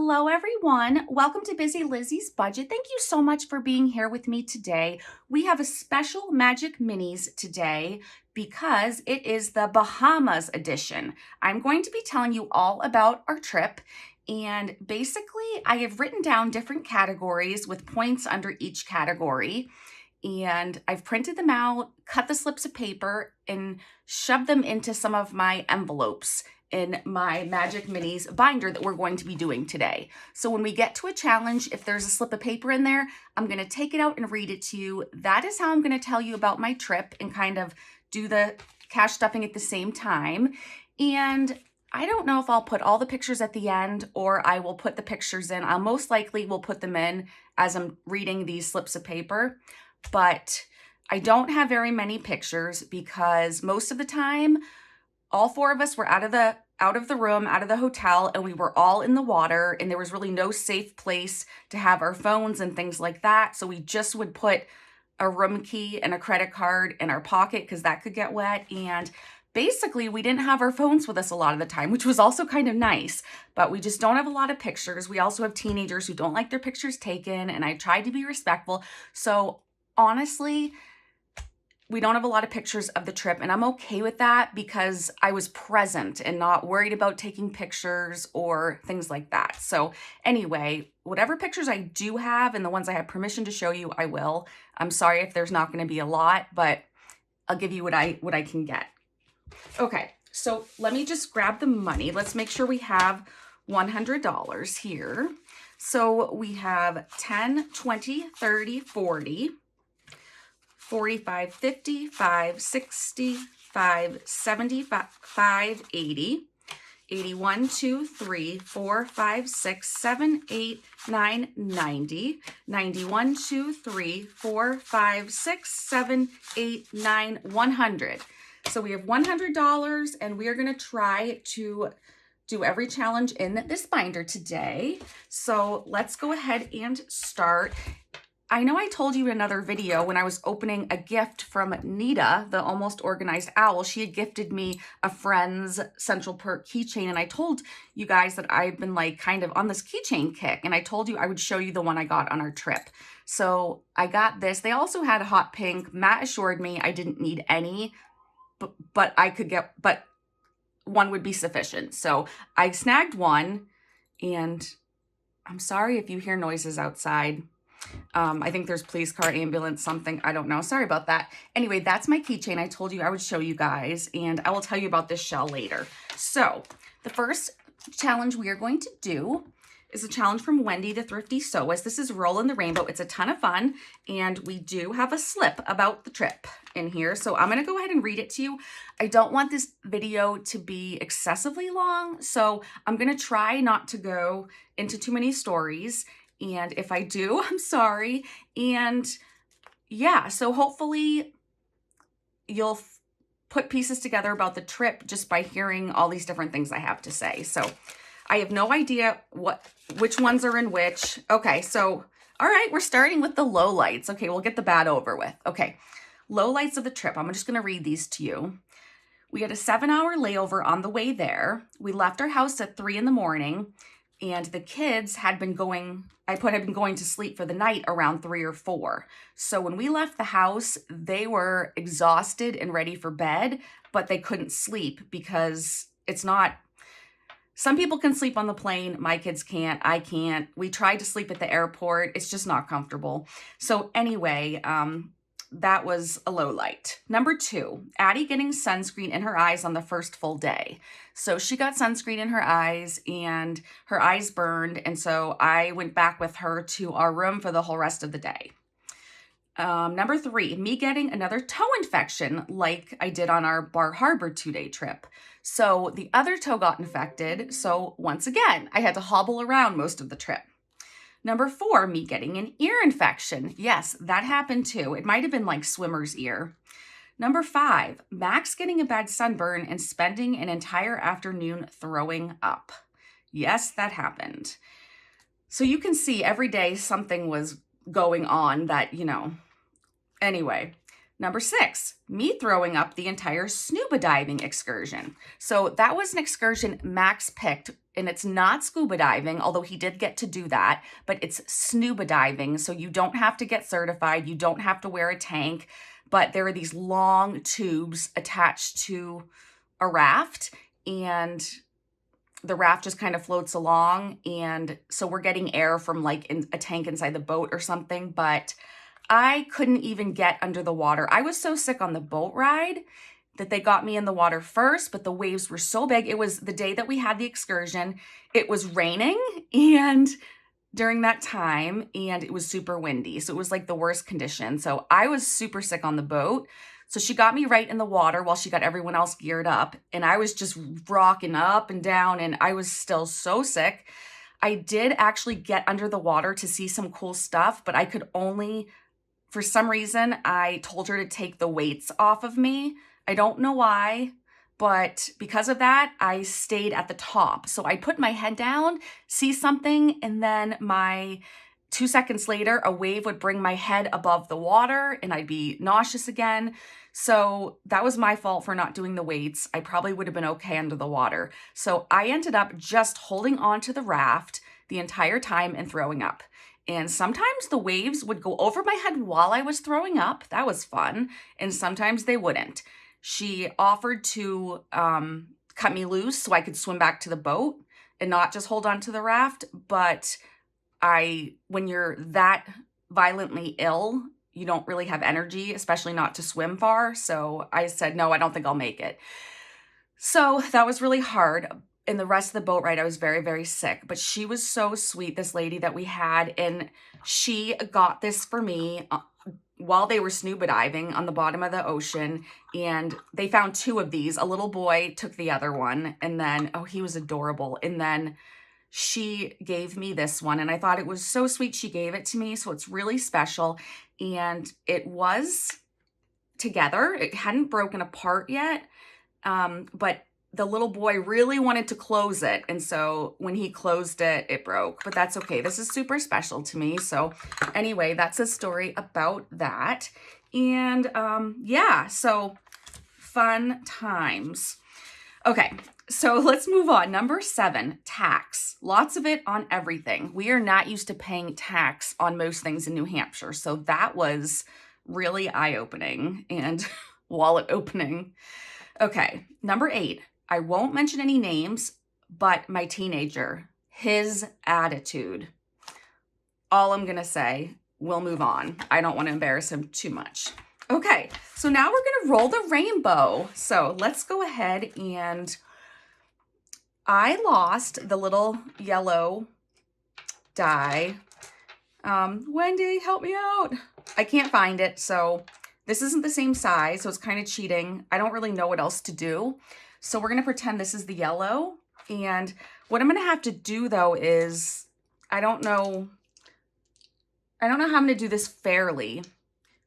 Hello, everyone. Welcome to Busy Lizzie's Budget. Thank you so much for being here with me today. We have a special Magic Minis today because it is the Bahamas edition. I'm going to be telling you all about our trip. And basically, I have written down different categories with points under each category. And I've printed them out, cut the slips of paper, and shoved them into some of my envelopes in my Magic Minis binder that we're going to be doing today. So when we get to a challenge, if there's a slip of paper in there, I'm going to take it out and read it to you. That is how I'm going to tell you about my trip and kind of do the cash stuffing at the same time. And I don't know if I'll put all the pictures at the end or I will put the pictures in. I'll most likely will put them in as I'm reading these slips of paper, but I don't have very many pictures because most of the time, all four of us were out of the room, out of the hotel, and we were all in the water, and there was really no safe place to have our phones and things like that. So we just would put a room key and a credit card in our pocket because that could get wet. And basically, we didn't have our phones with us a lot of the time, which was also kind of nice, but we just don't have a lot of pictures. We also have teenagers who don't like their pictures taken, and I tried to be respectful. So honestly, we don't have a lot of pictures of the trip, and I'm okay with that because I was present and not worried about taking pictures or things like that. So anyway, whatever pictures I do have and the ones I have permission to show you, I will. I'm sorry if there's not going to be a lot, but I'll give you what I can get. Okay, so let me just grab the money. Let's make sure we have $100 here. So we have 10, 20, 30, 40. 45, 50, 5, 60, 5, 70, 5, 80, 81, 2, 3, 4, 5, 6, 7, 8, 9, 90, 91, 2, 3, 4, 5, 6, 7, 8, 9, 100. So we have $100 and we are going to try to do every challenge in this binder today. So let's go ahead and start. I know I told you in another video when I was opening a gift from Nita, the Almost Organized Owl. She had gifted me a Friends Central Perk keychain, and I told you guys that I've been like kind of on this keychain kick, and I told you I would show you the one I got on our trip. So I got this. They also had a hot pink. Matt assured me I didn't need any, but I could get, but one would be sufficient. So I snagged one, and I'm sorry if you hear noises outside. I think there's police car, ambulance, something. I don't know. Sorry about that. Anyway, that's my keychain. I told you I would show you guys, and I will tell you about this shell later. So the first challenge we are going to do is a challenge from Wendy, the Thrifty Sewist. This is Roll in the Rainbow. It's a ton of fun, and we do have a slip about the trip in here. So I'm going to go ahead and read it to you. I don't want this video to be excessively long, so I'm going to try not to go into too many stories. And if I do, I'm sorry. And yeah, so hopefully you'll put pieces together about the trip just by hearing all these different things I have to say. So I have no idea which ones are in which. Okay, so all right, we're starting with the lowlights. Okay, we'll get the bad over with. Okay, lowlights of the trip. I'm just going to read these to you. We had a 7-hour layover on the way there. We left our house at 3 in the morning. And the kids had been going to sleep for the night around 3 or 4. So when we left the house, they were exhausted and ready for bed, but they couldn't sleep because some people can sleep on the plane. My kids can't. I can't. We tried to sleep at the airport. It's just not comfortable. So anyway, that was a low light. Number 2, Addie getting sunscreen in her eyes on the first full day. So she got sunscreen in her eyes and her eyes burned. And so I went back with her to our room for the whole rest of the day. Number 3, me getting another toe infection like I did on our Bar Harbor 2-day trip. So the other toe got infected. So once again, I had to hobble around most of the trip. Number 4, me getting an ear infection. Yes, that happened too. It might have been like swimmer's ear. Number 5, Max getting a bad sunburn and spending an entire afternoon throwing up. Yes, that happened. So you can see every day something was going on that, anyway. Number 6, me throwing up the entire scuba diving excursion. So that was an excursion Max picked, and it's not scuba diving, although he did get to do that, but it's scuba diving. So you don't have to get certified. You don't have to wear a tank, but there are these long tubes attached to a raft, and the raft just kind of floats along. And so we're getting air from like in a tank inside the boat or something, but I couldn't even get under the water. I was so sick on the boat ride that they got me in the water first, but the waves were so big. It was the day that we had the excursion. It was raining and during that time, and it was super windy. So it was like the worst condition. So I was super sick on the boat. So she got me right in the water while she got everyone else geared up. And I was just rocking up and down, and I was still so sick. I did actually get under the water to see some cool stuff, but I could only, for some reason, I told her to take the weights off of me. I don't know why, but because of that, I stayed at the top. So I put my head down, see something, and then 2 seconds later, a wave would bring my head above the water and I'd be nauseous again. So that was my fault for not doing the weights. I probably would have been okay under the water. So I ended up just holding on to the raft the entire time and throwing up. And sometimes the waves would go over my head while I was throwing up. That was fun. And sometimes they wouldn't. She offered to cut me loose so I could swim back to the boat and not just hold on to the raft. But when you're that violently ill, you don't really have energy, especially not to swim far. So I said, no, I don't think I'll make it. So that was really hard. In the rest of the boat ride, I was very, very sick, but she was so sweet, this lady that we had, and she got this for me while they were scuba diving on the bottom of the ocean, and they found 2 of these. A little boy took the other one, and then, oh, he was adorable, and then she gave me this one, and I thought it was so sweet she gave it to me, so it's really special, and it was together. It hadn't broken apart yet, but the little boy really wanted to close it. And so when he closed it, it broke, but that's okay. This is super special to me. So anyway, that's a story about that. And yeah, so fun times. Okay, so let's move on. Number 7, tax. Lots of it on everything. We are not used to paying tax on most things in New Hampshire. So that was really eye-opening and wallet opening. Okay, number 8. I won't mention any names, but my teenager, his attitude. All I'm going to say, we'll move on. I don't want to embarrass him too much. Okay, so now we're going to roll the rainbow. So let's go ahead, and I lost the little yellow die. Wendy, help me out. I can't find it, so this isn't the same size, so it's kind of cheating. I don't really know what else to do. So we're going to pretend this is the yellow. And what I'm going to have to do, though, is I don't know how I'm going to do this fairly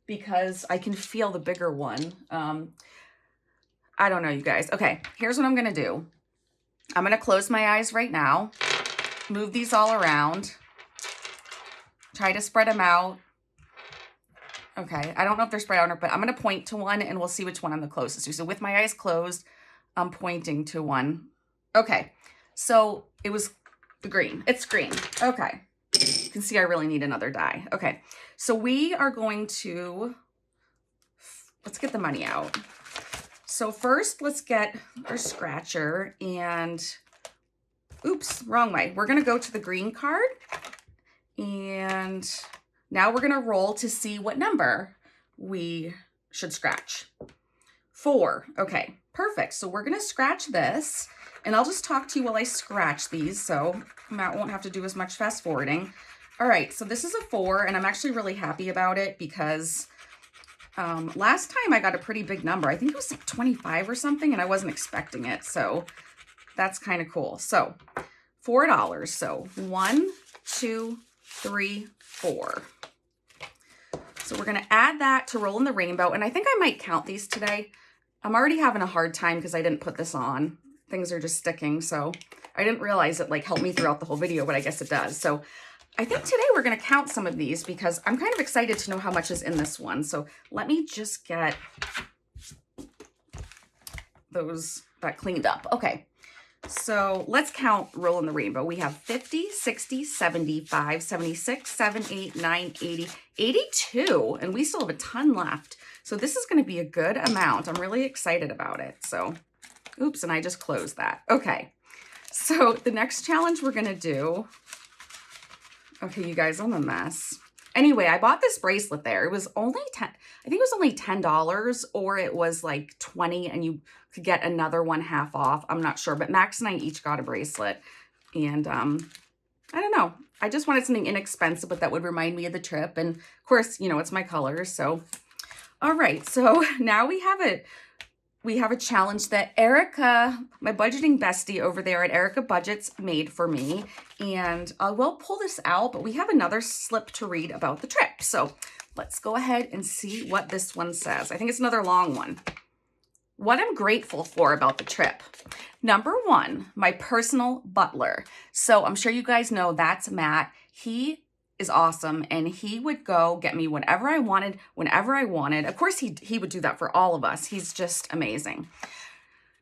because I can feel the bigger one. I don't know, you guys. Okay, here's what I'm going to do. I'm going to close my eyes right now, move these all around, try to spread them out. Okay, I don't know if they're spread out, but I'm going to point to one and we'll see which one I'm the closest to. So with my eyes closed, I'm pointing to one. Okay, so it was the green. It's green. Okay, you can see I really need another die. Okay, so we are going to, let's get the money out. So first, let's get our scratcher and, oops, wrong way. We're going to go to the green card, and now we're going to roll to see what number we should scratch. 4. Okay, perfect. So we're going to scratch this, and I'll just talk to you while I scratch these, so Matt won't have to do as much fast forwarding. All right, so this is a 4, and I'm actually really happy about it because last time I got a pretty big number. I think it was like 25 or something, and I wasn't expecting it, so that's kind of cool. So $4. So 1, 2, 3, 4. So we're going to add that to roll in the rainbow, and I think I might count these today. I'm already having a hard time because I didn't put this on. Things are just sticking, so I didn't realize it like helped me throughout the whole video, but I guess it does. So I think today we're going to count some of these because I'm kind of excited to know how much is in this one. So let me just get that cleaned up. Okay. So let's count Roll in the Rainbow. We have 50, 60, 75, 76, 7, 8, 9, 80, 82, and we still have a ton left. So this is going to be a good amount. I'm really excited about it. So, oops, and I just closed that. Okay. So the next challenge we're going to do, okay, you guys, I'm a mess. Anyway, I bought this bracelet there. It was only I think it was only $10 or it was like 20 and you could get another one half off. I'm not sure, but Max and I each got a bracelet. And I don't know. I just wanted something inexpensive, but that would remind me of the trip. And of course, you know, it's my colors. So, all right. So now we have a challenge that Erica, my budgeting bestie over there at Erica Budgets, made for me. And I will pull this out, but we have another slip to read about the trip. So let's go ahead and see what this one says. I think it's another long one. What I'm grateful for about the trip. Number one, my personal butler. So I'm sure you guys know that's Matt. He is awesome, and he would go get me whatever I wanted, whenever I wanted. Of course, he would do that for all of us. He's just amazing.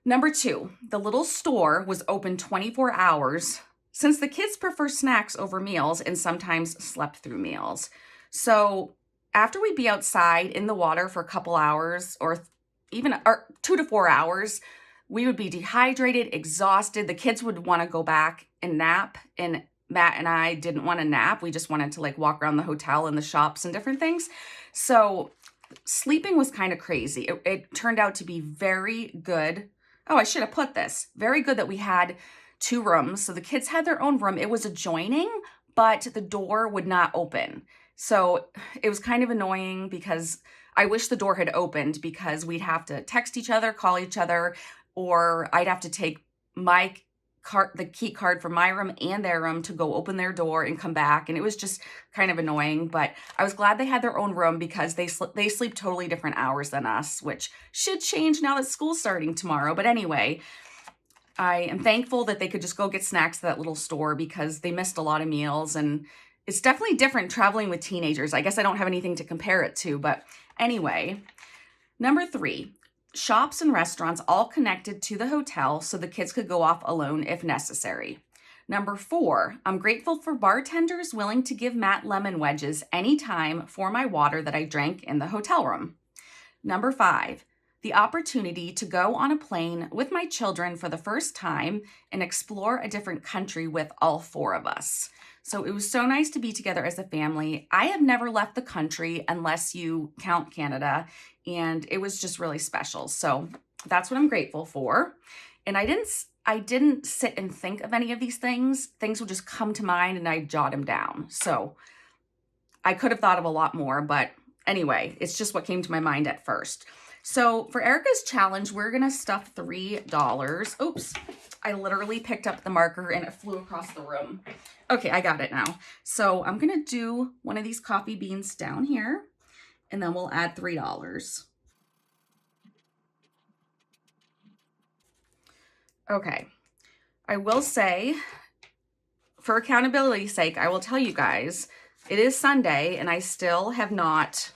Number two, the little store was open 24 hours since the kids prefer snacks over meals and sometimes slept through meals. So after we'd be outside in the water for a couple hours or 2 to 4 hours, we would be dehydrated, exhausted. The kids would want to go back and nap, and Matt and I didn't want to nap. We just wanted to like walk around the hotel and the shops and different things. So sleeping was kind of crazy. It turned out to be very good. Oh, I should have put this. Very good that we had 2 rooms. So the kids had their own room. It was adjoining, but the door would not open. So it was kind of annoying because I wish the door had opened because we'd have to text each other, call each other, or I'd have to take the key card from my room and their room to go open their door and come back. And it was just kind of annoying, but I was glad they had their own room because they sleep totally different hours than us, which should change now that school's starting tomorrow. But anyway, I am thankful that they could just go get snacks at that little store because they missed a lot of meals. And it's definitely different traveling with teenagers. I guess I don't have anything to compare it to, but anyway. Number 3, shops and restaurants all connected to the hotel so the kids could go off alone if necessary. Number 4, I'm grateful for bartenders willing to give Matt lemon wedges anytime for my water that I drank in the hotel room. Number 5, the opportunity to go on a plane with my children for the first time and explore a different country with all 4 of us. So it was so nice to be together as a family. I have never left the country unless you count Canada, and it was just really special. So that's what I'm grateful for. And I didn't sit and think of any of these things. Things would just come to mind and I jot them down. So I could have thought of a lot more, but anyway, it's just what came to my mind at first. So for Erica's challenge, we're going to stuff $3. Oops, I literally picked up the marker and it flew across the room. Okay, I got it now. So I'm going to do one of these coffee beans down here, and then we'll add $3. Okay, I will say, for accountability's sake, I will tell you guys, it is Sunday, and I still have not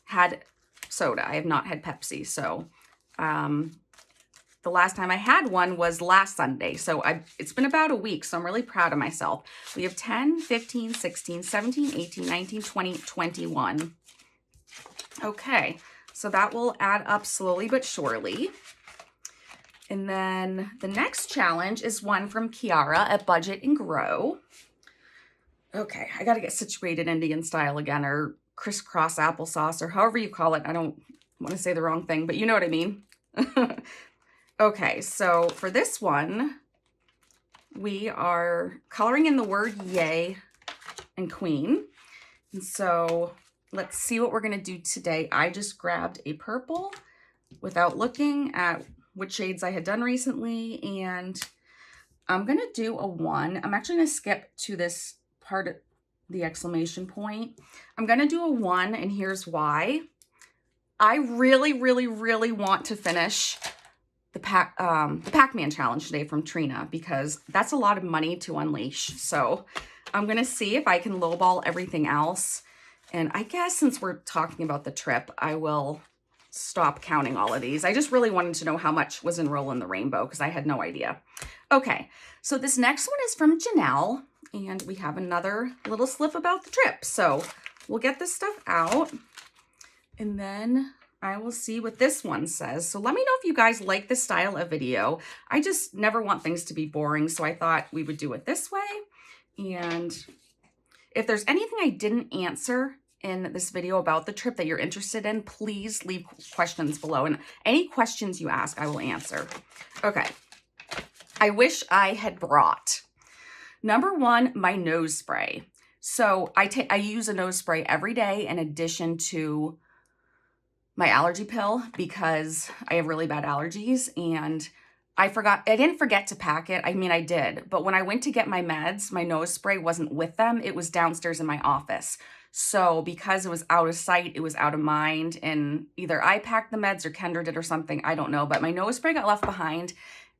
had soda. I have not had Pepsi, so the last time I had one was last Sunday. So it's been about a week, so I'm really proud of myself. We have 10, 15, 16, 17, 18, 19, 20, 21. Okay, so that will add up slowly but surely. And then the next challenge is one from Kiara at Budget and Grow. Okay, I got to get situated Indian style again, or crisscross applesauce, or however you call it. I don't want to say the wrong thing, but you know what I mean. Okay, so for this one, we are coloring in the word yay and queen. And so let's see what we're going to do today. I just grabbed a purple without looking at which shades I had done recently, and I'm going to do a 1. I'm actually going to skip to this part of the exclamation point. I'm going to do a 1, and here's why. I really, really, really want to finish the Pac-Man challenge today from Trina because that's a lot of money to unleash. So I'm going to see if I can lowball everything else. And I guess since we're talking about the trip, I will stop counting all of these. I just really wanted to know how much was in Roll in the Rainbow because I had no idea. Okay, so this next one is from Janelle, and we have another little slip about the trip. So we'll get this stuff out, and then I will see what this one says. So let me know if you guys like this style of video. I just never want things to be boring, so I thought we would do it this way. And if there's anything I didn't answer in this video about the trip that you're interested in, please leave questions below. And any questions you ask, I will answer. Okay. I wish I had brought, number one, my nose spray. So I use a nose spray every day in addition to my allergy pill because I have really bad allergies, and I didn't forget to pack it. I mean, I did, but when I went to get my meds, my nose spray wasn't with them. It was downstairs in my office. So because it was out of sight, it was out of mind, and either I packed the meds or Kendra did or something, I don't know, but my nose spray got left behind,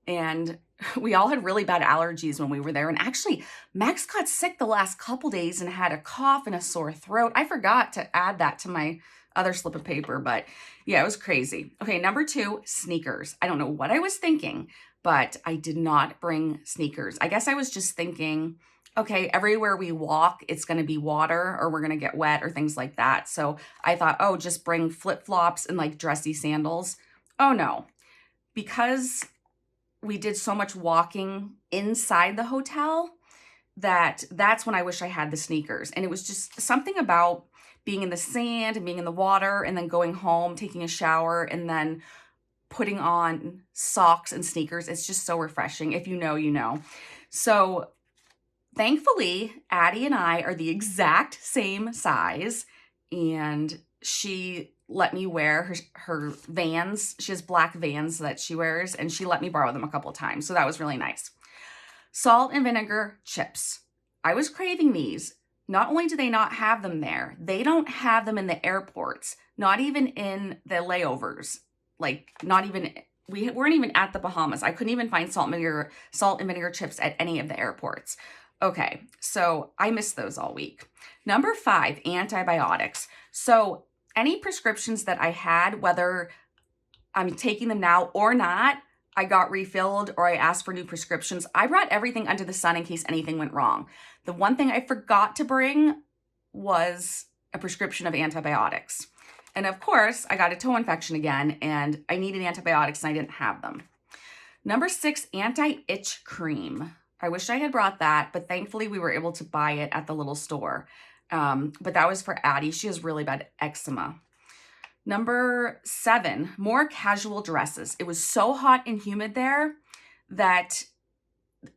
and we all had really bad allergies when we were there. And actually, Max got sick the last couple days and had a cough and a sore throat. I forgot to add that to my other slip of paper, but yeah, it was crazy. Okay, number two, sneakers. I don't know what I was thinking, but I did not bring sneakers. I guess I was just thinking, okay, everywhere we walk, it's going to be water or we're going to get wet or things like that. So I thought, oh, just bring flip-flops and like dressy sandals. Oh no, because we did so much walking inside the hotel that's when I wish I had the sneakers. And it was just something about being in the sand and being in the water and then going home, taking a shower, and then putting on socks and sneakers. It's just so refreshing. If you know, you know. So thankfully, Addie and I are the exact same size, and she let me wear her Vans. She has black Vans that she wears, and she let me borrow them a couple of times. So that was really nice. Salt and vinegar chips. I was craving these. Not only do they not have them there, they don't have them in the airports, not even in the layovers. Like, not even, we weren't even at the Bahamas. I couldn't even find salt and vinegar chips at any of the airports. Okay, so I missed those all week. Number 5, antibiotics. So any prescriptions that I had, whether I'm taking them now or not, I got refilled or I asked for new prescriptions. I brought everything under the sun in case anything went wrong. The one thing I forgot to bring was a prescription of antibiotics. And of course, I got a toe infection again, and I needed antibiotics and I didn't have them. Number 6, anti-itch cream. I wish I had brought that, but thankfully we were able to buy it at the little store. But that was for Addie. She has really bad eczema. Number 7, more casual dresses. It was so hot and humid there that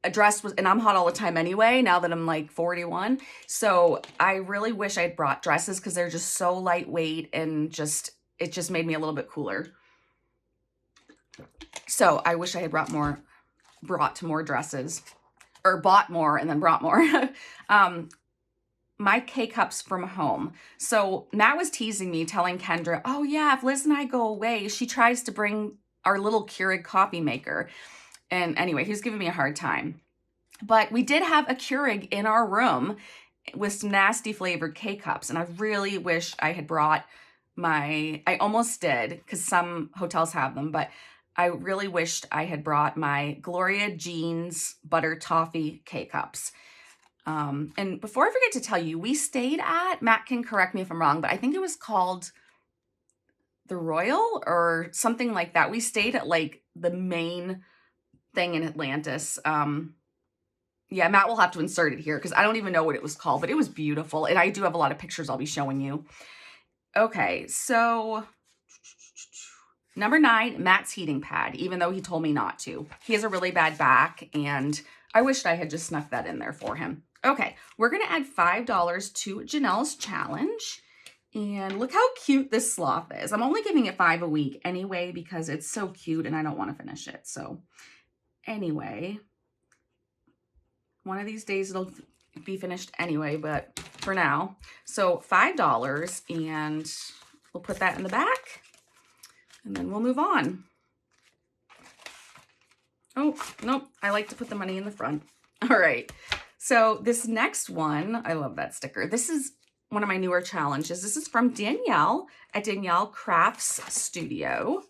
a dress was, and I'm hot all the time anyway, now that I'm like 41. So I really wish I had brought dresses because they're just so lightweight and it just made me a little bit cooler. So I wish I had brought more dresses, or bought more and then brought more. My K-cups from home. So Matt was teasing me, telling Kendra, oh yeah, if Liz and I go away, she tries to bring our little Keurig coffee maker. And anyway, he was giving me a hard time. But we did have a Keurig in our room with some nasty flavored K-cups. And I really wish I had brought I almost did, because some hotels have them, but I really wished I had brought my Gloria Jeans butter toffee K-cups. And before I forget to tell you, we stayed at, Matt can correct me if I'm wrong, but I think it was called the Royal or something like that. We stayed at like the main thing in Atlantis. Yeah, Matt will have to insert it here because I don't even know what it was called, but it was beautiful. And I do have a lot of pictures I'll be showing you. Okay, so number 9, Matt's heating pad, even though he told me not to. He has a really bad back, and I wished I had just snuck that in there for him. Okay, we're going to add $5 to Janelle's challenge. And look how cute this sloth is. I'm only giving it 5 a week anyway because it's so cute and I don't want to finish it. So anyway, one of these days it'll be finished anyway, but for now. So $5, and we'll put that in the back and then we'll move on. Oh, nope. I like to put the money in the front. All right. So this next one, I love that sticker. This is one of my newer challenges. This is from Danielle at Danielle Crafts Studio.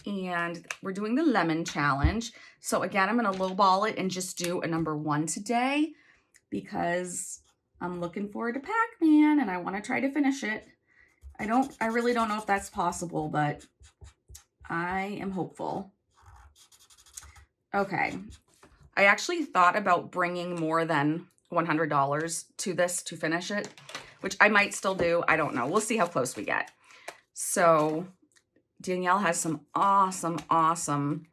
And we're doing the lemon challenge. So again, I'm going to lowball it and just do a number 1 today because I'm looking forward to Pac-Man and I want to try to finish it. I really don't know if that's possible, but I am hopeful. Okay. I actually thought about bringing more than $100 to this to finish it, which I might still do. I don't know. We'll see how close we get. So Danielle has some awesome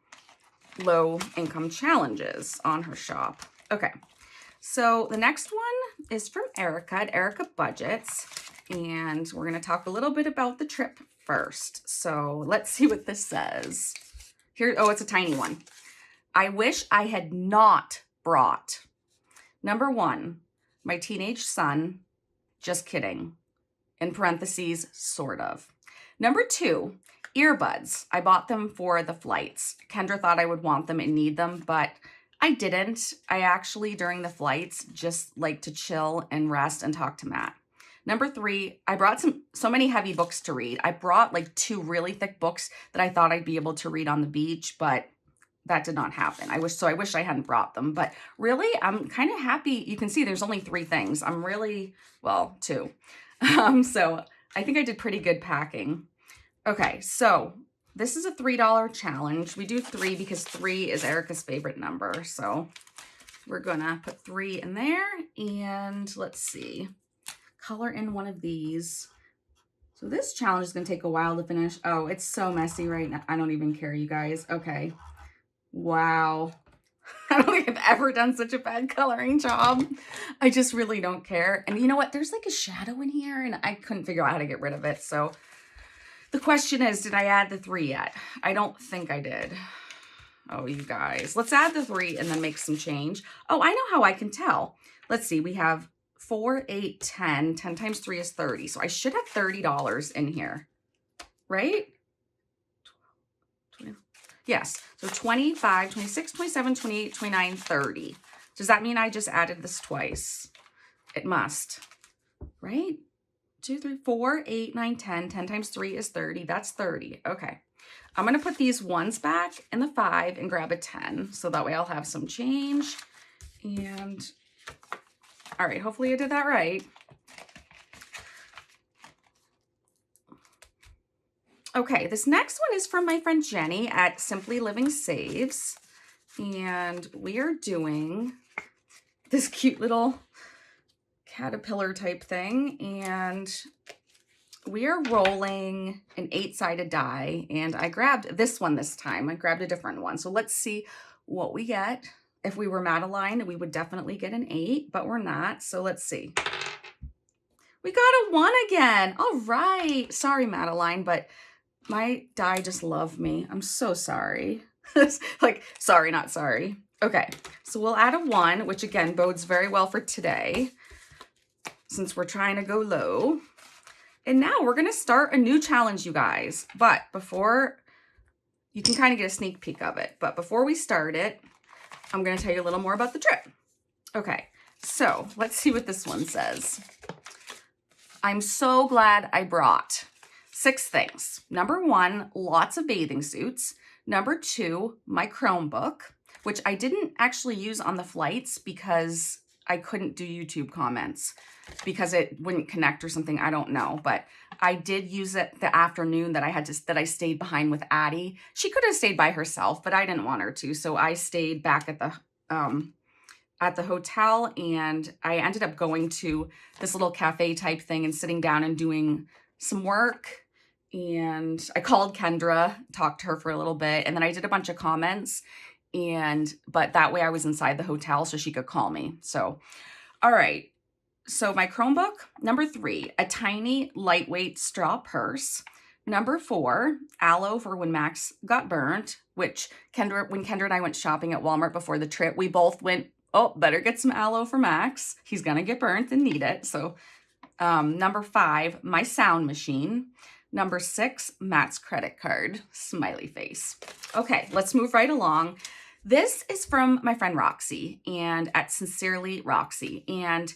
low income challenges on her shop. Okay. So the next one is from Erica at Erica Budgets. And we're going to talk a little bit about the trip first. So let's see what this says. Here, oh, it's a tiny one. I wish I had not brought. Number 1, my teenage son. Just kidding. In parentheses, sort of. Number 2, earbuds. I bought them for the flights. Kendra thought I would want them and need them, but I didn't. I actually, during the flights, just like to chill and rest and talk to Matt. Number 3, I brought so many heavy books to read. I brought like 2 really thick books that I thought I'd be able to read on the beach, but that did not happen. I wish I hadn't brought them, but really, I'm kind of happy. You can see there's only 3 things. I'm really, well, 2. So I think I did pretty good packing. Okay, so this is a $3 challenge. We do 3 because 3 is Erica's favorite number. So we're gonna put 3 in there and let's see, color in one of these. So this challenge is gonna take a while to finish. Oh, it's so messy right now. I don't even care, you guys. Okay. Wow. I don't think I've ever done such a bad coloring job. I just really don't care. And you know what? There's like a shadow in here and I couldn't figure out how to get rid of it. So the question is, did I add the 3 yet? I don't think I did. Oh, you guys. Let's add the 3 and then make some change. Oh, I know how I can tell. Let's see. We have 4, 8, 10. 10 times 3 is 30. So I should have $30 in here, right? Yes, so 25, 26, 27, 28, 29, 30. Does that mean I just added this twice? It must, right? 2, 3, 4, 8, 9, 10. 10 times 3 is 30. That's 30. Okay. I'm going to put these ones back in the 5 and grab a 10. So that way I'll have some change. And, all right, hopefully I did that right. Okay, this next one is from my friend Jenny at Simply Living Saves. And we are doing this cute little caterpillar type thing. And we are rolling an 8-sided die. And I grabbed this one this time. I grabbed a different one. So let's see what we get. If we were Madeline, we would definitely get an 8, but we're not. So let's see. We got a 1 again. All right. Sorry, Madeline, but my die just loved me. I'm so sorry. Like, sorry, not sorry. Okay, so we'll add a 1, which again bodes very well for today since we're trying to go low. And now we're going to start a new challenge, you guys. But before, you can kind of get a sneak peek of it. But before we start it, I'm going to tell you a little more about the trip. Okay, so let's see what this one says. I'm so glad I brought 6 things. Number 1, lots of bathing suits. Number 2, my Chromebook, which I didn't actually use on the flights because I couldn't do YouTube comments because it wouldn't connect or something. I don't know, but I did use it the afternoon that I stayed behind with Addie. She could have stayed by herself, but I didn't want her to, so I stayed back at the hotel, and I ended up going to this little cafe type thing and sitting down and doing some work. And I called Kendra, talked to her for a little bit, and then I did a bunch of comments, but that way I was inside the hotel so she could call me. So, all right. So my Chromebook. Number 3, a tiny lightweight straw purse. Number 4, aloe for when Max got burnt, which when Kendra and I went shopping at Walmart before the trip, we both went, oh, better get some aloe for Max. He's going to get burnt and need it. So number 5, my sound machine. Number 6, Matt's credit card, smiley face. Okay, let's move right along. This is from my friend Roxy and at Sincerely Roxy. And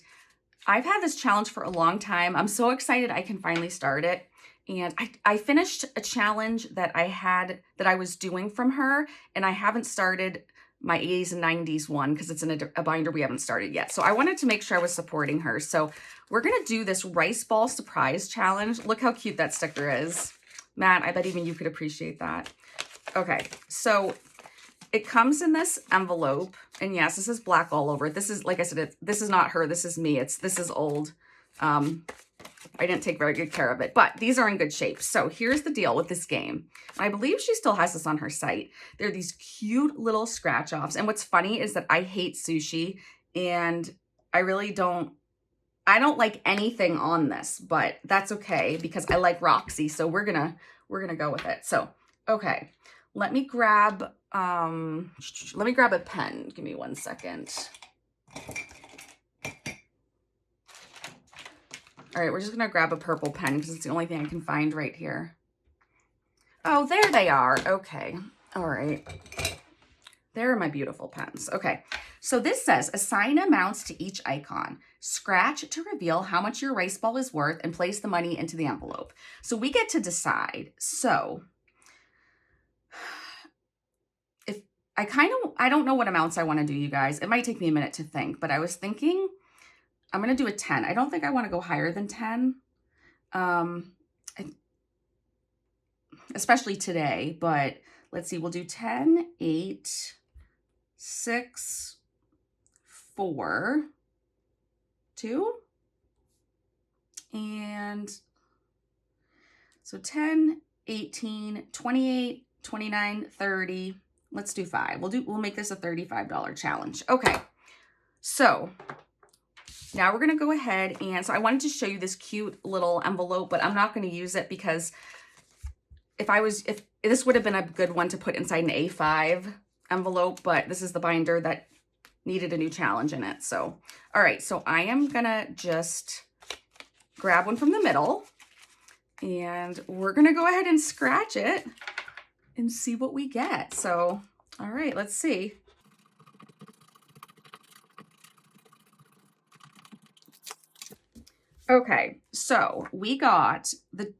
I've had this challenge for a long time. I'm so excited I can finally start it. And I finished a challenge that I was doing from her, and I haven't started my 80s and 90s one because it's in a binder we haven't started yet. So I wanted to make sure I was supporting her. So we're going to do this rice ball surprise challenge. Look how cute that sticker is. Matt, I bet even you could appreciate that. Okay, so it comes in this envelope, and yes, this is black all over it. This is, like I said, this is not her, this is me. This is old. I didn't take very good care of it, but these are in good shape. So here's the deal with this game. I believe she still has this on her site. They're these cute little scratch offs. And what's funny is that I hate sushi, and I don't like anything on this, but that's okay because I like Roxy. So we're gonna go with it. So, okay, let me grab a pen. Give me 1 second. All right, we're just gonna grab a purple pen because it's the only thing I can find right here. Oh, there they are. Okay, all right. There are my beautiful pens. Okay, so this says assign amounts to each icon. Scratch to reveal how much your rice ball is worth and place the money into the envelope. So we get to decide. So if I don't know what amounts I want to do, you guys. It might take me a minute to think, but I was thinking I'm going to do a 10. I don't think I want to go higher than 10. Especially today, but let's see, we'll do 10, 8, 6, 4, 2, and so 10, 18, 28, 29, 30. Let's do 5. We'll make this a $35 challenge. Okay. So now we're going to go ahead, and so I wanted to show you this cute little envelope, but I'm not going to use it because if this would have been a good one to put inside an A5 envelope, but this is the binder that needed a new challenge in it. So, all right, so I am going to just grab one from the middle, and we're going to go ahead and scratch it and see what we get. So, all right, let's see. Okay, so we got the,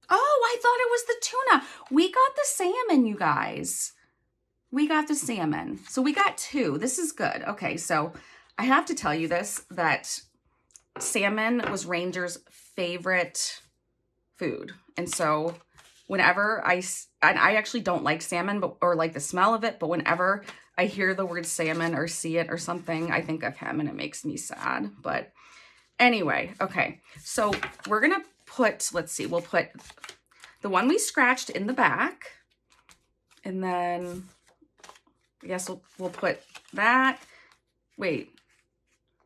oh, I thought it was the tuna. We got the salmon, you guys. We got the salmon. So we got 2. This is good. Okay, so I have to tell you this, that salmon was Ranger's favorite food. And so whenever I actually don't like salmon or like the smell of it, but whenever I hear the word salmon or see it or something, I think of him and it makes me sad. But anyway, okay, so we're going to put, let's see, we'll put the one we scratched in the back, and then I guess we'll put that. Wait.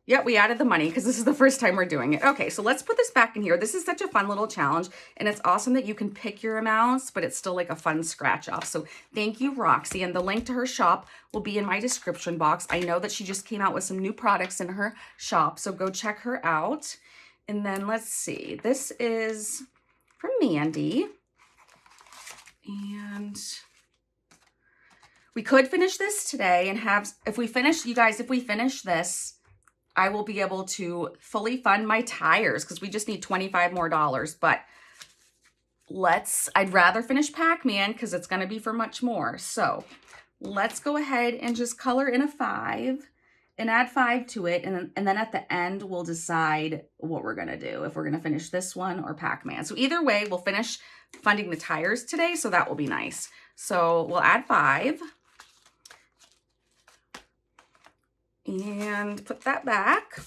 Yep, we added the money because this is the first time we're doing it. Okay, so let's put this back in here. This is such a fun little challenge, and it's awesome that you can pick your amounts, but it's still like a fun scratch off. So thank you, Roxy, and the link to her shop will be in my description box. I know that she just came out with some new products in her shop, so go check her out. And then let's see, this is from Mandy, and we could finish this today and have, if we finish this, I will be able to fully fund my tires because we just need $25 more. But I'd rather finish Pac-Man because it's going to be for much more. So let's go ahead and just color in a 5 and add 5 to it. And then at the end, we'll decide what we're going to do, if we're going to finish this one or Pac-Man. So either way, we'll finish funding the tires today. So that will be nice. So we'll add 5. And put that back.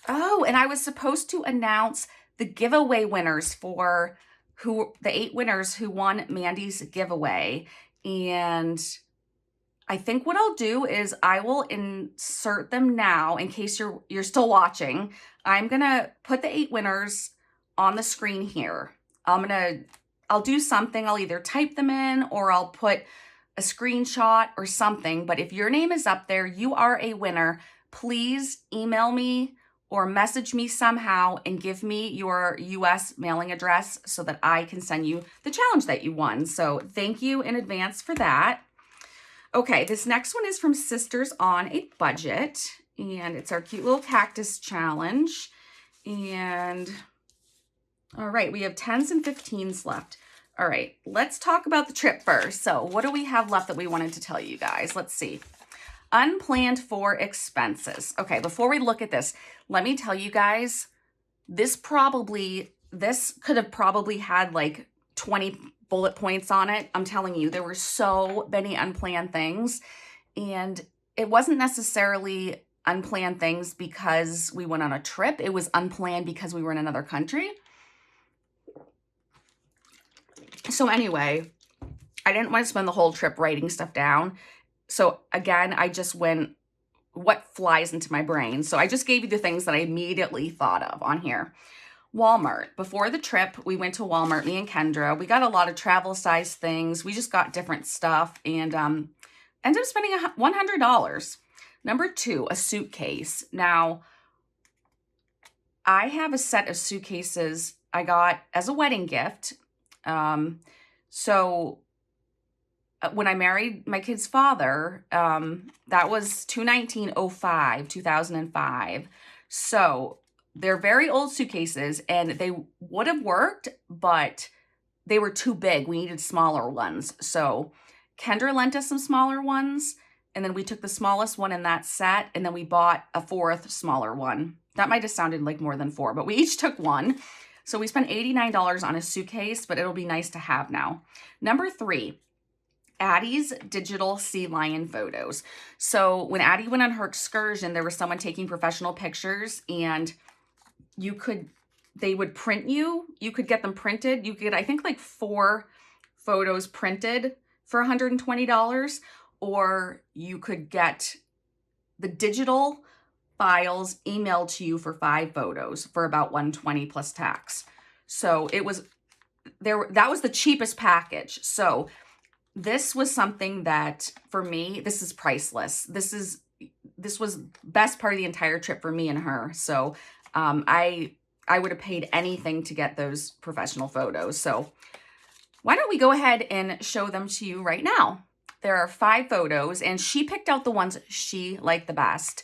Oh, and I was supposed to announce the giveaway winners for the 8 winners who won Mandy's giveaway. And I think what I'll do is I will insert them now in case you're still watching. I'm gonna put the 8 winners on the screen here. I'll do something. I'll either type them in or I'll put a screenshot or something, but if your name is up there, you are a winner. Please email me or message me somehow and give me your US mailing address so that I can send you the challenge that you won. So thank you in advance for that. Okay, this next one is from Sisters on a Budget, and it's our cute little cactus challenge. And all right, we have 10s and 15s left. All right, let's talk about the trip first. So what do we have left that we wanted to tell you guys? Let's see. Unplanned for expenses. Okay, before we look at this, let me tell you guys, this could have probably had like 20 bullet points on it. I'm telling you, there were so many unplanned things, and it wasn't necessarily unplanned things because we went on a trip. It was unplanned because we were in another country. So anyway, I didn't want to spend the whole trip writing stuff down. So again, I just went what flies into my brain. So I just gave you the things that I immediately thought of on here. Walmart. Before the trip, we went to Walmart, me and Kendra. We got a lot of travel size things. We just got different stuff and ended up spending $100. Number 2, a suitcase. Now, I have a set of suitcases I got as a wedding gift. So when I married my kid's father, that was 2005. So they're very old suitcases, and they would have worked, but they were too big. We needed smaller ones. So Kendra lent us some smaller ones, and then we took the smallest one in that set, and then we bought a 4th smaller one. That might have sounded like more than 4, but we each took one. So we spent $89 on a suitcase, but it'll be nice to have now. Number 3. Addie's digital sea lion photos. So when Addie went on her excursion, there was someone taking professional pictures, and they would print you could get them printed. You could get, I think, like 4 photos printed for $120, or you could get the digital files emailed to you for 5 photos for about $120 plus tax. So it was that was the cheapest package. So this was something that, for me, this is priceless. This was best part of the entire trip for me and her. So I would have paid anything to get those professional photos. So why don't we go ahead and show them to you right now? There are 5 photos, and she picked out the ones she liked the best.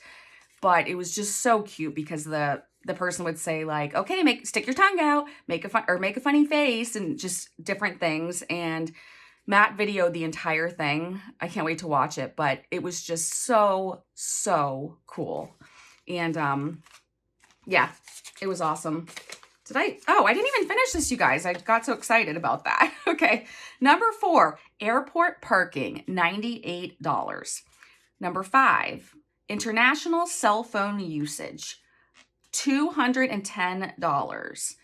But it was just so cute because the person would say, like, okay, stick your tongue out, make a funny face, and just different things. And Matt videoed the entire thing. I can't wait to watch it, but it was just so, so cool. And yeah, it was awesome. I didn't even finish this, you guys. I got so excited about that. Okay. Number 4, airport parking, $98. Number 5, international cell phone usage, $210.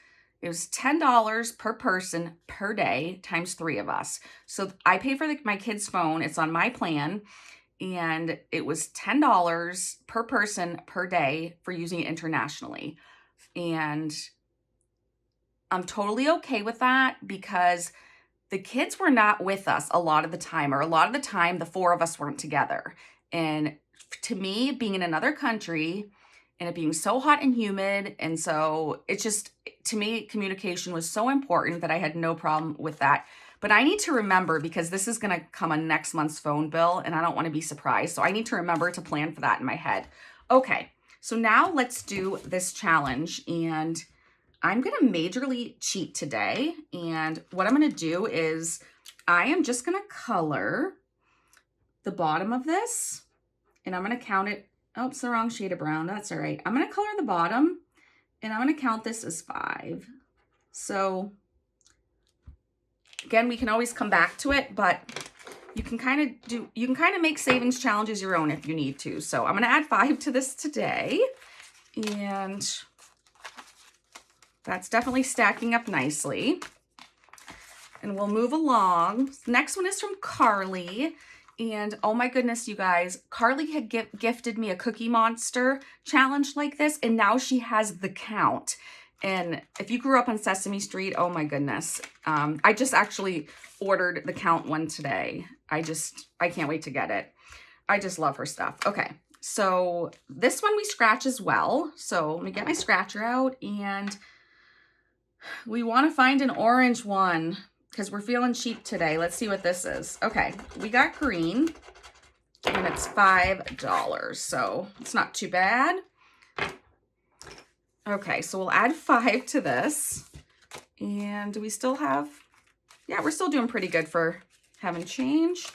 It was $10 per person per day times 3 of us. So I pay for my kid's phone. It's on my plan. And it was $10 per person per day for using it internationally. And I'm totally okay with that because the kids were not with us a lot of the time, or a lot of the time the 4 of us weren't together. And to me, being in another country and it being so hot and humid, and so it just, to me, communication was so important that I had no problem with that. But I need to remember, because this is going to come on next month's phone bill, and I don't want to be surprised. So I need to remember to plan for that in my head. Okay, so now let's do this challenge, and I'm going to majorly cheat today. And what I'm going to do is I am just going to color the bottom of this, and I'm going to count it. Oh, it's the wrong shade of brown. That's all right. I'm going to color the bottom, and I'm going to count this as 5. So again, we can always come back to it, but you can kind of make savings challenges your own if you need to. So I'm going to add 5 to this today, and that's definitely stacking up nicely. And we'll move along. The next one is from Carly. And oh my goodness, you guys, Carly had gifted me a Cookie Monster challenge like this, and now she has the count. And if you grew up on Sesame Street, oh my goodness. I just actually ordered the count one today. I can't wait to get it. I just love her stuff. Okay, So this one we scratch as well. So let me get my scratcher out, and we want to find an orange one because we're feeling cheap today. Let's see what this is. Okay, we got green, and it's $5, so it's not too bad. Okay, so we'll add 5 to this. And do we still have, yeah, we're still doing pretty good for having change.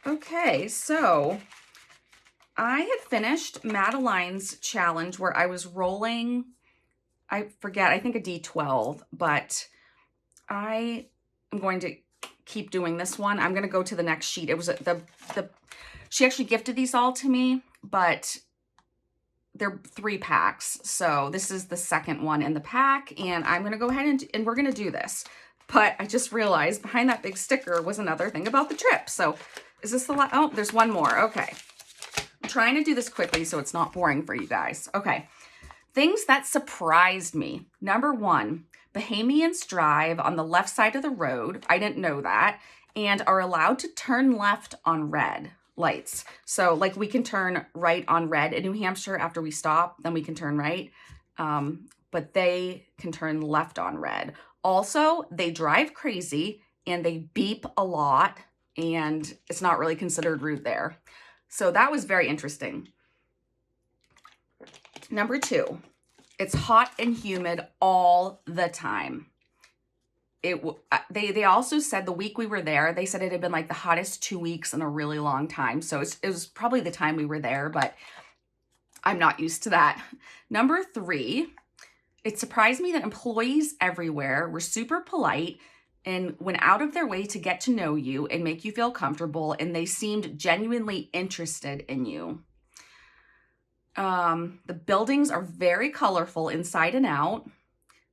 Okay, so I had finished Madeline's challenge where I was rolling, I forget, I think a D12, but I am going to keep doing this one. I'm going to go to the next sheet. It was she actually gifted these all to me, but they're 3 packs. So this is the second one in the pack, and I'm going to go ahead and we're going to do this. But I just realized behind that big sticker was another thing about the trip. So is this the last? Oh, there's one more. Okay. I'm trying to do this quickly so it's not boring for you guys. Okay. Things that surprised me. Number 1, Bahamians drive on the left side of the road. I didn't know that. And are allowed to turn left on red lights. So like we can turn right on red in New Hampshire after we stop, then we can turn right. But they can turn left on red. Also, they drive crazy and they beep a lot, and it's not really considered rude there. So that was very interesting. Number 2, it's hot and humid all the time. They also said the week we were there, they said it had been like the hottest 2 weeks in a really long time. So it was probably the time we were there, but I'm not used to that. Number 3, it surprised me that employees everywhere were super polite and went out of their way to get to know you and make you feel comfortable, and they seemed genuinely interested in you. The buildings are very colorful inside and out.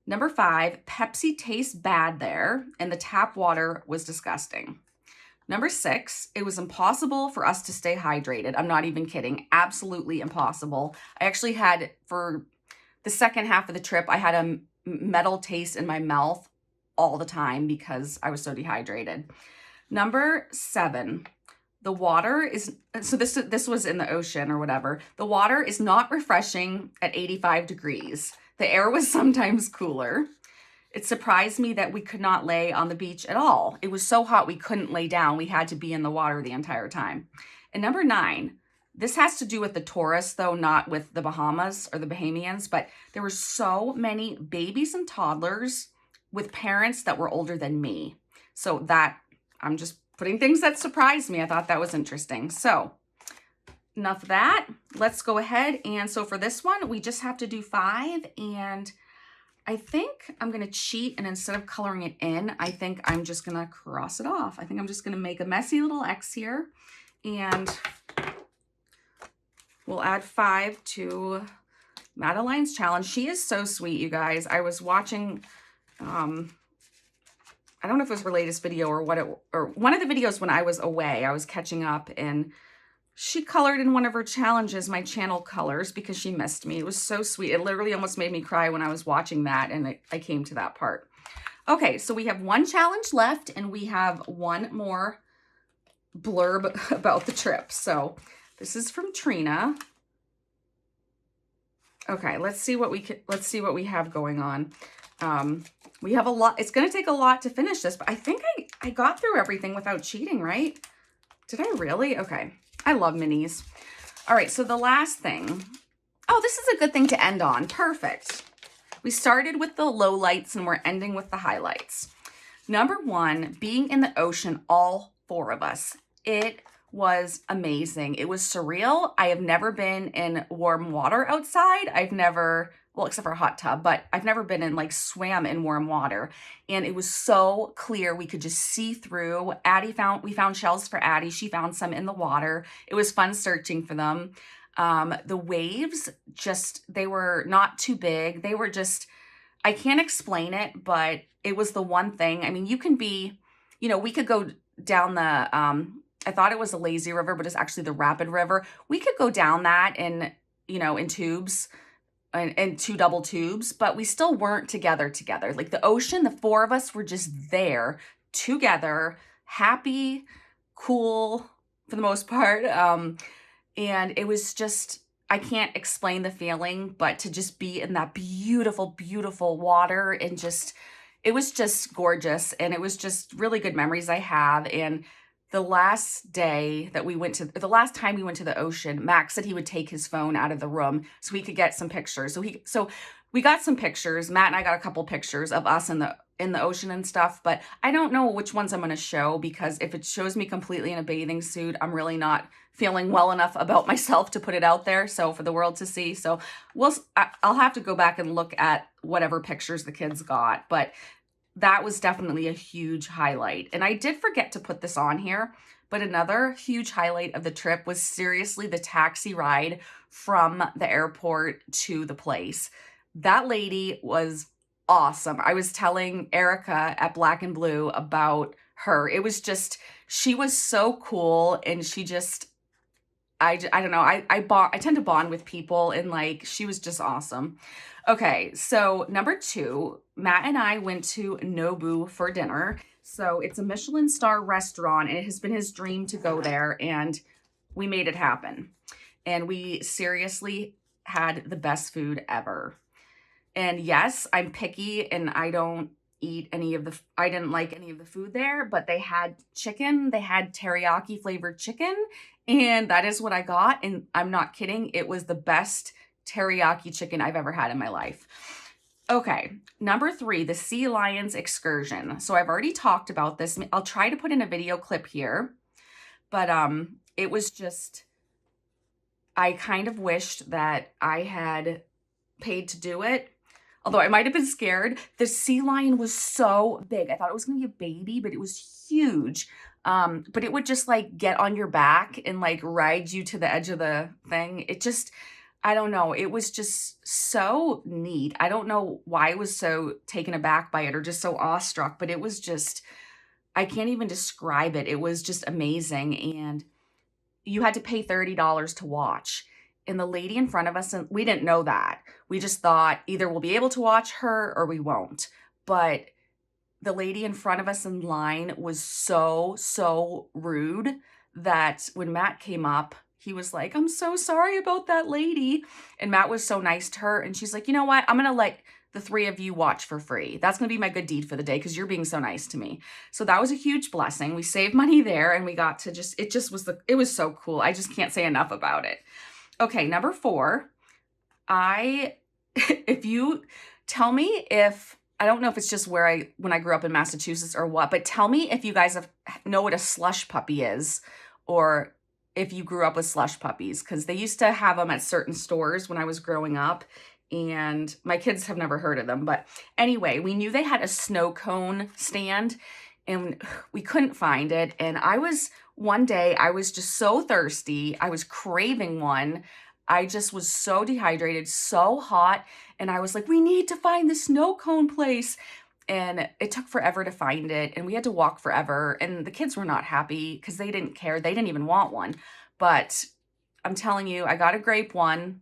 Number 5, Pepsi tastes bad there, and the tap water was disgusting. Number 6, it was impossible for us to stay hydrated. I'm not even kidding. Absolutely impossible. I actually had, for the second half of the trip, I had a metal taste in my mouth all the time because I was so dehydrated. Number 7, the water is, so this was in the ocean or whatever. The water is not refreshing at 85 degrees. The air was sometimes cooler. It surprised me that we could not lay on the beach at all. It was so hot we couldn't lay down. We had to be in the water the entire time. And number 9, this has to do with the tourists, though, not with the Bahamas or the Bahamians, but there were so many babies and toddlers with parents that were older than me. So that, I'm just putting things that surprised me. I thought that was interesting. So enough of that. Let's go ahead. And so for this one, we just have to do 5. And I think I'm going to cheat, and instead of coloring it in, I think I'm just going to cross it off. I think I'm just going to make a messy little X here, and we'll add 5 to Madeline's challenge. She is so sweet, you guys. I was watching, I don't know if it was her latest video or one of the videos when I was away. I was catching up, and she colored in one of her challenges my channel colors because she missed me. It was so sweet. It literally almost made me cry when I was watching that, and I came to that part. Okay, so we have 1 challenge left, and we have 1 more blurb about the trip. So this is from Trina. Okay, let's see what we have going on. We have a lot. It's going to take a lot to finish this, but I think I got through everything without cheating, right? Did I really? Okay. I love minis. All right, so the last thing. Oh, this is a good thing to end on. Perfect. We started with the lowlights and we're ending with the highlights. Number 1, being in the ocean, all 4 of us. It was amazing. It was surreal. I have never been in warm water outside. I've never, well, except for a hot tub, but I've never been in, like, swam in warm water. And it was so clear. We could just see through. We found shells for Addie. She found some in the water. It was fun searching for them. The waves, they were not too big. They were just, I can't explain it, but it was the one thing. I mean, you can be, we could go down the, I thought it was the Lazy River, but it's actually the Rapid River. We could go down that in tubes, and 2 double tubes, but we still weren't together. Like the ocean, the 4 of us were just there together, happy, cool for the most part. And it was just, I can't explain the feeling, but to just be in that beautiful, beautiful water and just, it was just gorgeous. And it was just really good memories I have. And the last day that we went to, the last time we went to the ocean, Max said he would take his phone out of the room so we could get some pictures. So we got some pictures. Matt and I got a couple pictures of us in the ocean and stuff, but I don't know which ones I'm going to show, because if it shows me completely in a bathing suit, I'm really not feeling well enough about myself to put it out there, so for the world to see. So I'll have to go back and look at whatever pictures the kids got, but that was definitely a huge highlight. And I did forget to put this on here, but another huge highlight of the trip was seriously the taxi ride from the airport to the place. That lady was awesome. I was telling Erica at Black and Blue about her. It was just, she was so cool, and she just, I don't know, I tend to bond with people, and like, she was just awesome. Okay, so number 2, Matt and I went to Nobu for dinner. So it's a Michelin star restaurant, and it has been his dream to go there, and we made it happen. And we seriously had the best food ever. And yes, I'm picky, and I don't eat I didn't like any of the food there, but they had chicken, they had teriyaki flavored chicken, and that is what I got. And I'm not kidding, it was the best teriyaki chicken I've ever had in my life. Okay, number 3, the Sea Lions excursion. So I've already talked about this. I'll try to put in a video clip here, but it was just, I kind of wished that I had paid to do it. Although I might have been scared. The sea lion was so big. I thought it was going to be a baby, but it was huge. But it would just like get on your back and like ride you to the edge of the thing. It just, I don't know. It was just so neat. I don't know why I was so taken aback by it or just so awestruck, but it was just, I can't even describe it. It was just amazing. And you had to pay $30 to watch. And the lady in front of us, and we didn't know that. We just thought either we'll be able to watch her or we won't. But the lady in front of us in line was so rude that when Matt came up, he was like, "I'm so sorry about that lady." And Matt was so nice to her. And she's like, "You know what? I'm going to let the 3 of you watch for free. That's going to be my good deed for the day because you're being so nice to me." So that was a huge blessing. We saved money there, and we got to it was so cool. I just can't say enough about it. Okay, number 4, if you tell me I don't know if it's just when I grew up in Massachusetts or what, but tell me if you guys know what a slush puppy is, or if you grew up with slush puppies, because they used to have them at certain stores when I was growing up, and my kids have never heard of them. But anyway, we knew they had a snow cone stand, and we couldn't find it. And one day I was just so thirsty. I was craving one. I just was so dehydrated, so hot. And I was like, we need to find the snow cone place. And it took forever to find it. And we had to walk forever. And the kids were not happy because they didn't care. They didn't even want one. But I'm telling you, I got a grape one.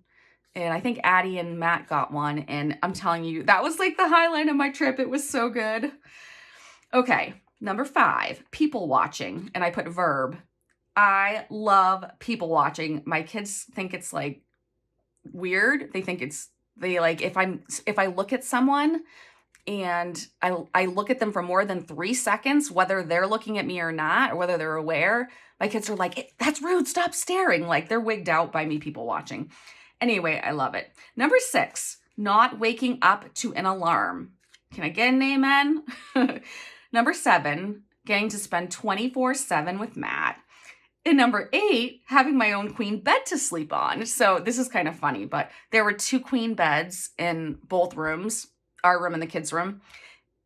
And I think Addie and Matt got one. And I'm telling you, that was like the highlight of my trip. It was so good. Okay, number 5, people watching. And I put verb. I love people watching. My kids think it's like weird. They think they like, if I look at someone and I look at them for more than 3 seconds, whether they're looking at me or not, or whether they're aware, my kids are like, "That's rude, stop staring." Like, they're wigged out by me people watching. Anyway, I love it. Number 6, not waking up to an alarm. Can I get an amen? Number 7, getting to spend 24/7 with Matt. And number 8, having my own queen bed to sleep on. So this is kind of funny, but there were 2 queen beds in both rooms, our room and the kids' room.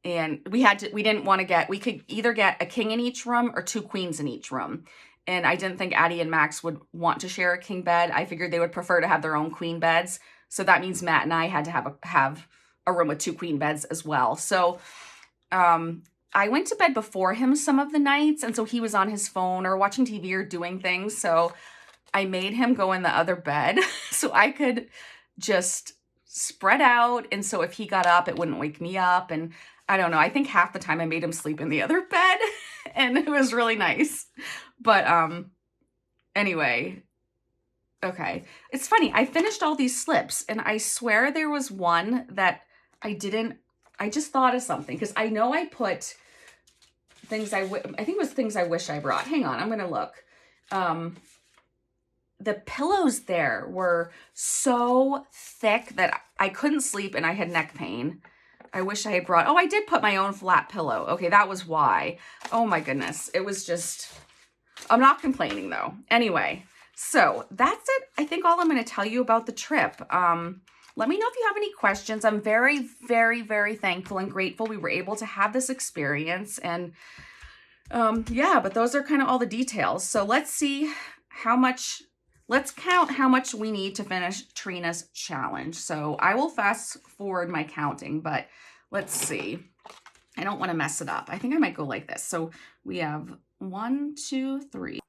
And we could either get a king in each room or 2 queens in each room. And I didn't think Addie and Max would want to share a king bed. I figured they would prefer to have their own queen beds. So that means Matt and I had to have a room with 2 queen beds as well. So, I went to bed before him some of the nights, and so he was on his phone or watching TV or doing things, so I made him go in the other bed so I could just spread out, and so if he got up, it wouldn't wake me up, and I don't know, I think half the time I made him sleep in the other bed, and it was really nice. But anyway, Okay. It's funny. I finished all these slips and I swear there was one that I didn't, I just thought of something because I know I put things I think it was things I wish I brought. Hang on. I'm going to look. The pillows there were so thick that I couldn't sleep and I had neck pain. I wish I had brought, oh, I did put my own flat pillow. Okay, that was why. Oh my goodness. It was just, I'm not complaining though. Anyway, so that's it. I think all I'm going to tell you about the trip. Let me know if you have any questions. I'm very, very, very thankful and grateful we were able to have this experience. And yeah, but those are kind of all the details. So let's see how much, let's count how much we need to finish Trina's challenge. So I will fast forward my counting, but let's see. I don't want to mess it up. I think I might go like this. So we have 1, 2, 3.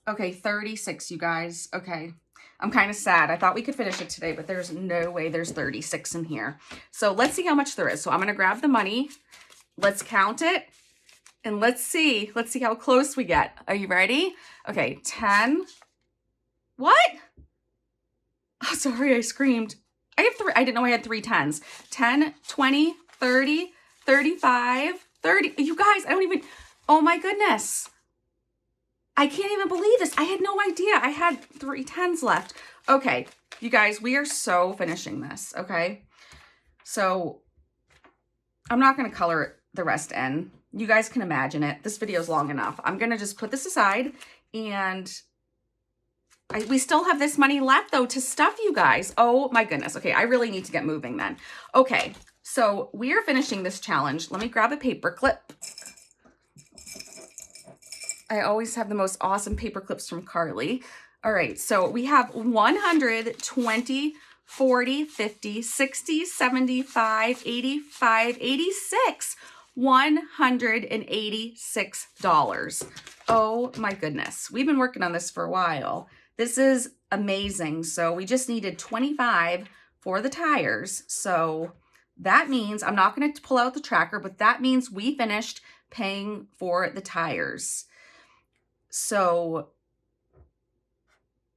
Okay, 36, you guys. Okay. I'm kind of sad. I thought we could finish it today, but there's no way there's 36 in here. So let's see how much there is. So I'm going to grab the money. Let's count it. And let's see how close we get. Are you ready? Okay, 10. What? Oh, sorry, I screamed. I have 3. I didn't know I had 3 10s. 10, 20, 30, 35, 30. You guys, I don't even, oh my goodness. I can't even believe this. I had no idea. I had 3 10s left. Okay, you guys, we are so finishing this, okay? So I'm not going to color the rest in. You guys can imagine it. This video is long enough. I'm going to just put this aside and we still have this money left though to stuff you guys. Oh my goodness. Okay, I really need to get moving then. Okay, so we are finishing this challenge. Let me grab a paper clip. I always have the most awesome paper clips from Carly. All right, so we have 100, 20, 40, 50, 60, 75, 85, 86, $186. Oh my goodness. We've been working on this for a while. This is amazing. So we just needed 25 for the tires. So that means, I'm not going to pull out the tracker, but that means we finished paying for the tires. So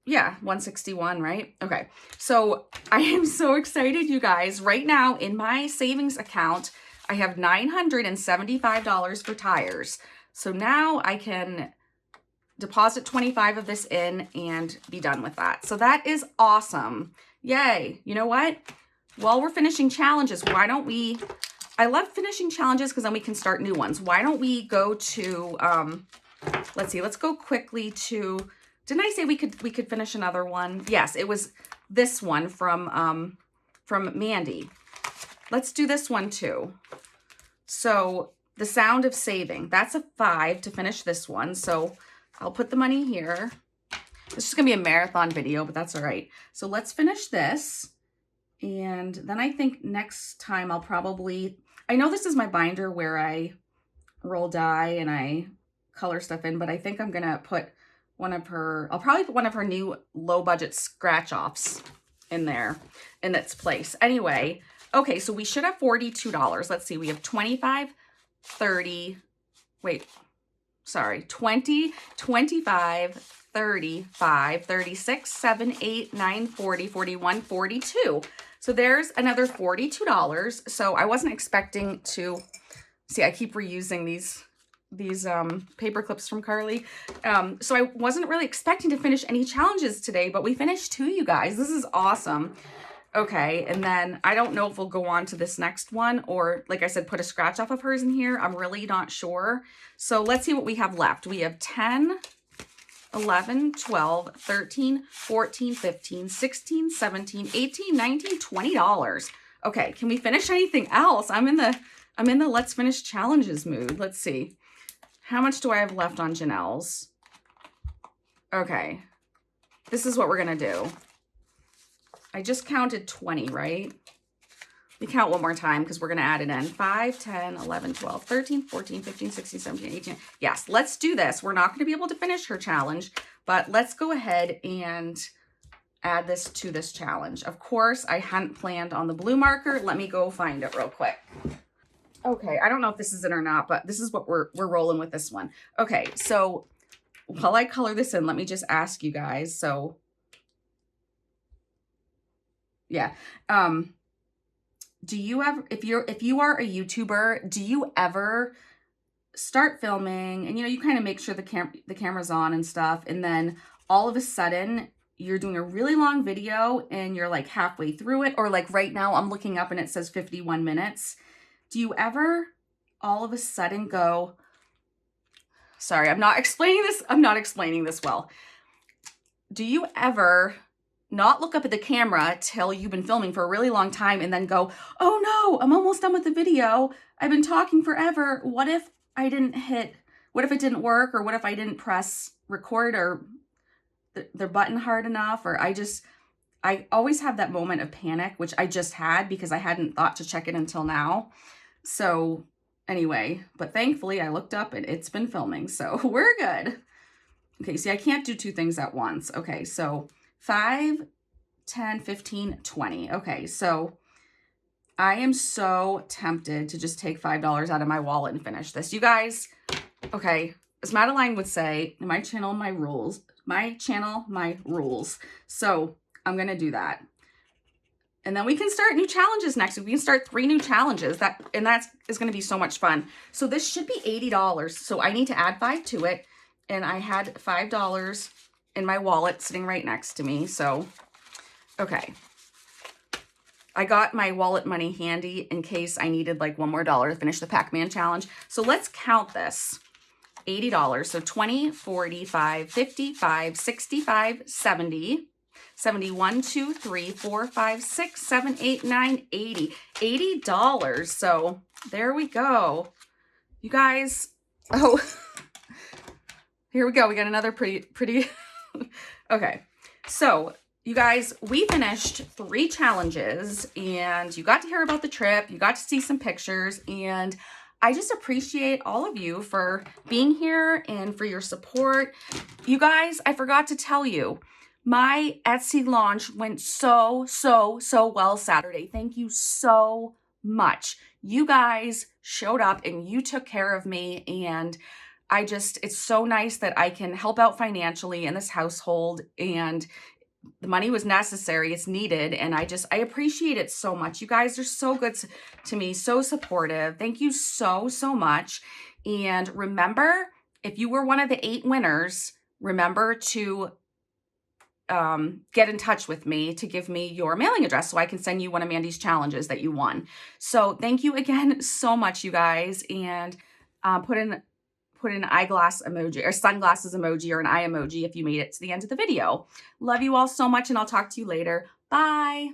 yeah, 161, right? Okay. So I am so excited, you guys. Right now in my savings account, I have $975 for tires. So now I can deposit 25 of this in and be done with that. So that is awesome. Yay. You know what? While we're finishing challenges, why don't we, I love finishing challenges because then we can start new ones. Why don't we go to, let's see, let's go quickly to, didn't I say we could finish another one? Yes, it was this one from Mandy. Let's do this one too. So the Sound of Saving, that's a 5 to finish this one. So I'll put the money here. This is gonna be a marathon video, but that's all right. So let's finish this. And then I think next time I'll probably, I know this is my binder where I roll die and I color stuff in, but I think I'm gonna put one of her, I'll probably put one of her new low budget scratch offs in there in its place. Anyway, okay, so we should have $42. Let's see, we have 25, 30, wait, sorry, 20, 25, 35, 36, 7, 8, 9, 40, 41, 42. So there's another $42. So I wasn't expecting to, see, I keep reusing these paper clips from Carly. So I wasn't really expecting to finish any challenges today, but we finished 2, you guys. This is awesome. Okay, and then I don't know if we'll go on to this next one or, like I said, put a scratch off of hers in here. I'm really not sure. So let's see what we have left. We have 10, 11, 12, 13, 14, 15, 16, 17, 18, 19, $20. Okay, can we finish anything else? I'm in the let's finish challenges mood. Let's see. How much do I have left on Janelle's? Okay. This is what we're going to do. I just counted 20, right? We count one more time because we're going to add it in. 5, 10, 11, 12, 13, 14, 15, 16, 17, 18. Yes, let's do this. We're not going to be able to finish her challenge, But let's go ahead and add this to this challenge. Of course, I hadn't planned on the blue marker. Let me go find it real quick. Okay, I don't know if this is it or not, but this is what we're rolling with this one. Okay, so while I color this in, let me just ask you guys. So yeah, do you ever, if you are a YouTuber, do you ever start filming and you kind of make sure the camera's on and stuff, and then all of a sudden you're doing a really long video and you're like halfway through it, or like right now I'm looking up and it says 51 minutes. Do you ever all of a sudden go, sorry, I'm not explaining this well. Do you ever not look up at the camera till you've been filming for a really long time and then go, oh no, I'm almost done with the video. I've been talking forever. What if it didn't work? Or what if I didn't press record or the button hard enough? Or I always have that moment of panic, which I just had because I hadn't thought to check it until now. So anyway, but thankfully I looked up and it's been filming, so we're good. Okay, see, I can't do two things at once. Okay, so 5, 10, 15, 20. Okay, so I am so tempted to just take $5 out of my wallet and finish this. You guys, okay, as Madeline would say, my channel, my rules. My channel, my rules. So I'm going to do that. And then we can start new challenges next week. We can start 3 new challenges. That is going to be so much fun. So this should be $80. So I need to add 5 to it. And I had $5 in my wallet sitting right next to me. So, okay. I got my wallet money handy in case I needed like one more dollar to finish the Pac-Man challenge. So let's count this. $80. So 20, 45, 55, 65, 70. 71, 2, 3, 4, 5, 6, 7, 8, 9, 80. $80. So there we go. You guys, oh, here we go. We got another pretty, okay. So you guys, we finished 3 challenges and you got to hear about the trip. You got to see some pictures, and I just appreciate all of you for being here and for your support. You guys, I forgot to tell you, my Etsy launch went so well Saturday. Thank you so much. You guys showed up and you took care of me, and it's so nice that I can help out financially in this household, and the money was necessary. It's needed. And I appreciate it so much. You guys are so good to me, so supportive. Thank you so much. And remember, if you were one of the 8 winners, remember to get in touch with me to give me your mailing address so I can send you one of Mandy's challenges that you won. So thank you again so much, you guys. And put in an eyeglass emoji or sunglasses emoji or an eye emoji if you made it to the end of the video. Love you all so much, and I'll talk to you later. Bye.